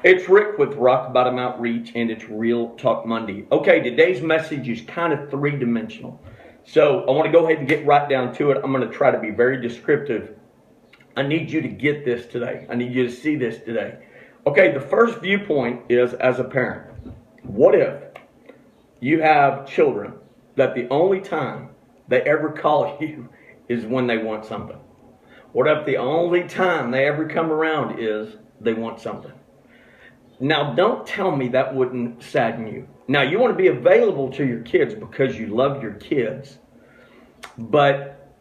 It's Rick with Rock Bottom Outreach, and it's Real Talk Monday. Okay, today's message is kind of three-dimensional. So I want to go ahead and get right down to it. I'm going to try to be very descriptive. I need you to get this today. I need you to see this today. Okay, the first viewpoint is as a parent. What if you have children that the only time they ever call you is when they want something? What if the only time they ever come around is they want something? Now, don't tell me that wouldn't sadden you. Now, you want to be available to your kids because you love your kids, but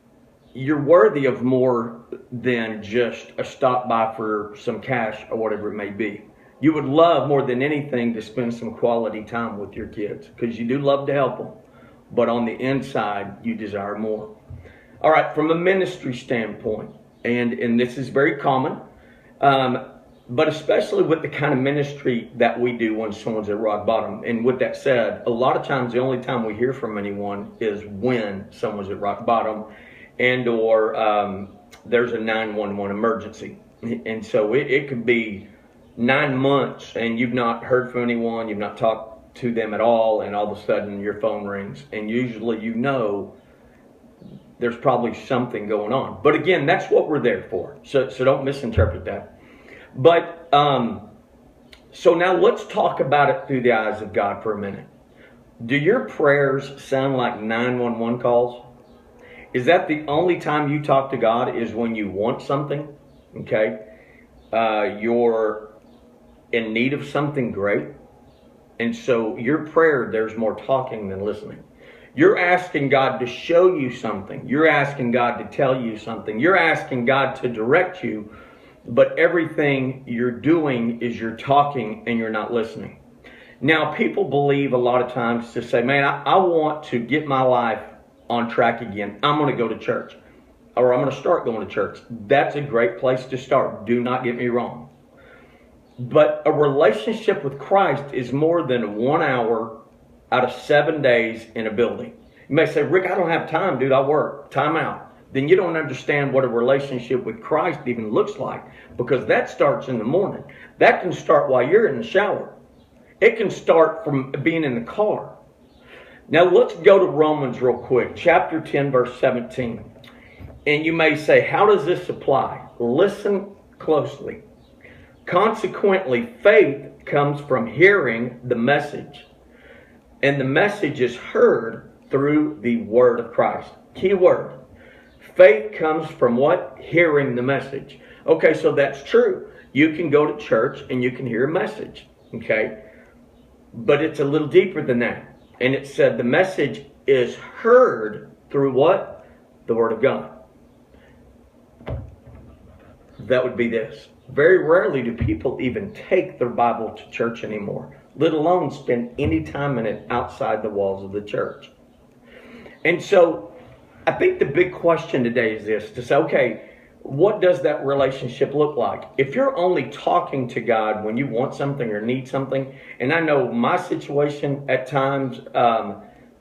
you're worthy of more than just a stop by for some cash or whatever it may be. You would love more than anything to spend some quality time with your kids because you do love to help them, but on the inside, you desire more. All right, from a ministry standpoint, and this is very common, but especially with the kind of ministry that we do when someone's at rock bottom. And with that said, a lot of times the only time we hear from anyone is when someone's at rock bottom and or there's a 911 emergency. And so it could be 9 months and you've not heard from anyone, you've not talked to them at all, and all of a sudden your phone rings. And usually you know there's probably something going on. But again, that's what we're there for. So don't misinterpret that. But, so now let's talk about it through the eyes of God for a minute. Do your prayers sound like 911 calls? Is that the only time you talk to God is when you want something? Okay. You're in need of something great. And so your prayer, there's more talking than listening. You're asking God to show you something. You're asking God to tell you something. You're asking God to direct you. But everything you're doing is you're talking and you're not listening. Now, people believe a lot of times to say, man, I want to get my life on track again. I'm going to go to church, or I'm going to start going to church. That's a great place to start. Do not get me wrong. But a relationship with Christ is more than 1 hour out of 7 days in a building. You may say, Rick, I don't have time, dude. I work. Time out. Then you don't understand what a relationship with Christ even looks like, because that starts in the morning. That can start while you're in the shower. It can start from being in the car. Now let's go to Romans real quick, chapter 10, verse 17. And you may say, how does this apply? Listen closely. Consequently, faith comes from hearing the message. And the message is heard through the word of Christ. Key word. Faith comes from what? Hearing the message. Okay, so that's true. You can go to church and you can hear a message. Okay? But it's a little deeper than that. And it said the message is heard through what? The Word of God. That would be this. Very rarely do people even take their Bible to church anymore, let alone spend any time in it outside the walls of the church. And so I think the big question today is this, to say, okay, what does that relationship look like? If you're only talking to God when you want something or need something, and I know my situation at times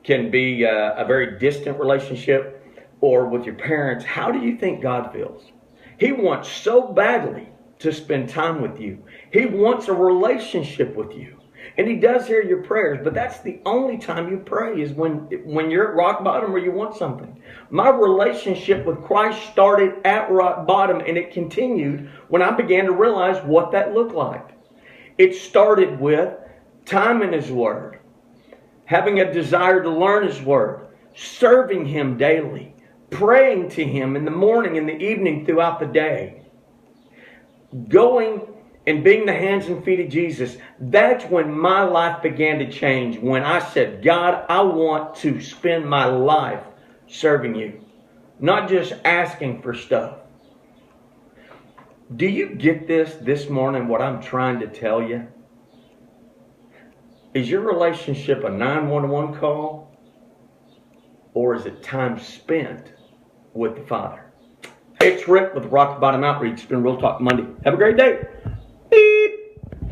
can be a very distant relationship, or with your parents, how do you think God feels? He wants so badly to spend time with you. He wants a relationship with you. And he does hear your prayers, but that's the only time you pray is when you're at rock bottom or you want something. My relationship with Christ started at rock bottom, and it continued when I began to realize what that looked like. It started with time in His Word, having a desire to learn His Word, serving Him daily, praying to Him in the morning and the evening throughout the day, going and being the hands and feet of Jesus. That's when my life began to change. When I said, God, I want to spend my life serving you, not just asking for stuff. Do you get this morning, what I'm trying to tell you? Is your relationship a 911 call, or is it time spent with the Father? Hey, it's Rick with Rock Bottom Outreach. It's been Real Talk Monday. Have a great day.